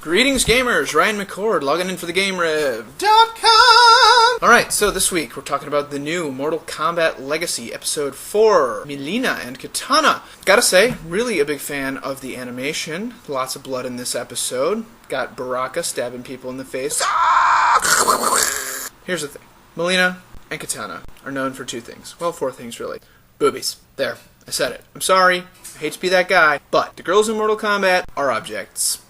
Greetings gamers, Ryan McCord logging in for the GameRev.com. Alright, so this week we're talking about the new Mortal Kombat Legacy Episode 4, Mileena and Kitana. Gotta say, really a big fan of the animation. Lots of blood in this episode. Got Baraka stabbing people in the face. Here's the thing. Mileena and Kitana are known for two things. Well, four things really. Boobies. There. I said it. I'm sorry. I hate to be that guy. But the girls in Mortal Kombat are objects.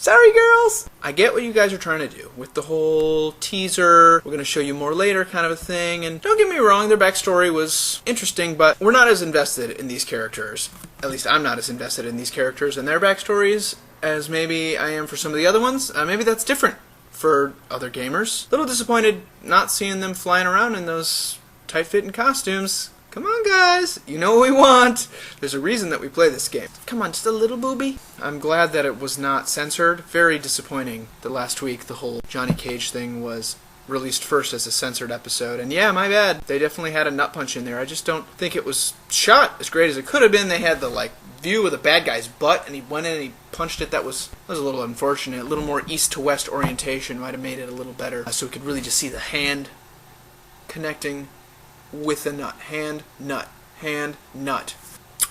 Sorry, girls! I get what you guys are trying to do with the whole teaser, we're going to show you more later kind of a thing, and don't get me wrong, their backstory was interesting, but we're not as invested in these characters. At least I'm not as invested in these characters and their backstories as maybe I am for some of the other ones. Maybe that's different for other gamers. A little disappointed not seeing them flying around in those tight-fitting costumes. Come on, guys. You know what we want. There's a reason that we play this game. Come on, just a little booby. I'm glad that it was not censored. Very disappointing that last week the whole Johnny Cage thing was released first as a censored episode. And yeah, my bad. They definitely had a nut punch in there. I just don't think it was shot as great as it could have been. They had the view of the bad guy's butt, and he went in and he punched it. That was a little unfortunate. A little more east to west orientation might have made it a little better, so we could really just see the hand connecting with the nut. Hand, nut. Hand, nut.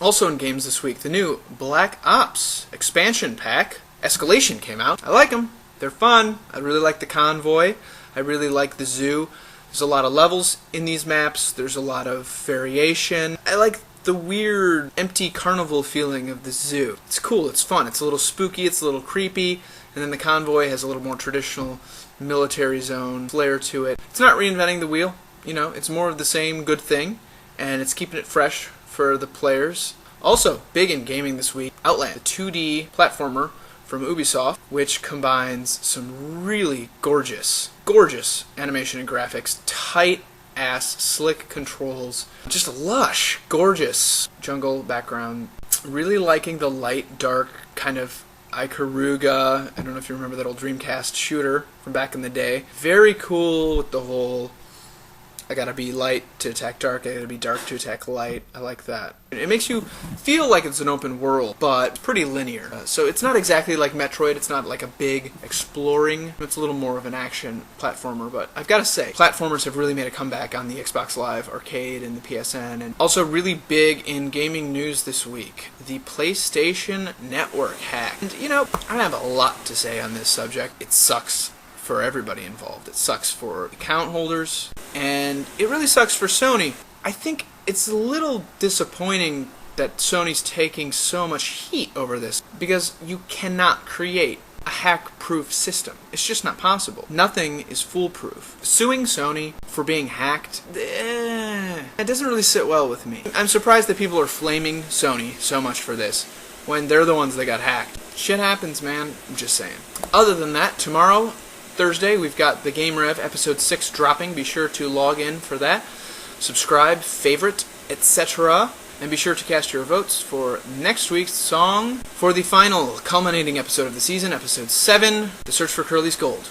Also in games this week, the new Black Ops expansion pack, Escalation, came out. I like them. They're fun. I really like the convoy. I really like the zoo. There's a lot of levels in these maps. There's a lot of variation. I like the weird, empty carnival feeling of the zoo. It's cool. It's fun. It's a little spooky. It's a little creepy. And then the convoy has a little more traditional military zone flair to it. It's not reinventing the wheel. You know, it's more of the same good thing, and it's keeping it fresh for the players. Also, big in gaming this week, Outland, the 2D platformer from Ubisoft, which combines some really gorgeous animation and graphics, tight-ass, slick controls, just lush, gorgeous jungle background. Really liking the light, dark kind of Ikaruga. I don't know if you remember that old Dreamcast shooter from back in the day. Very cool with the whole I gotta be light to attack dark, I gotta be dark to attack light. I like that. It makes you feel like it's an open world, but pretty linear. So it's not exactly like Metroid, it's not like a big exploring, it's a little more of an action platformer, but I've gotta say, platformers have really made a comeback on the Xbox Live Arcade and the PSN, and also really big in gaming news this week, the PlayStation Network hack. And you know, I have a lot to say on this subject. It sucks for everybody involved. It sucks for account holders, and it really sucks for Sony. I think it's a little disappointing that Sony's taking so much heat over this, because you cannot create a hack-proof system. It's just not possible. Nothing is foolproof. Suing Sony for being hacked, it doesn't really sit well with me. I'm surprised that people are flaming Sony so much for this, when they're the ones that got hacked. Shit happens, man. I'm just saying. Other than that, tomorrow, Thursday, we've got the Game Rev Episode 6 dropping. Be sure to log in for that. Subscribe, favorite, etc. And be sure to cast your votes for next week's song for the final culminating episode of the season, Episode 7, The Search for Curly's Gold.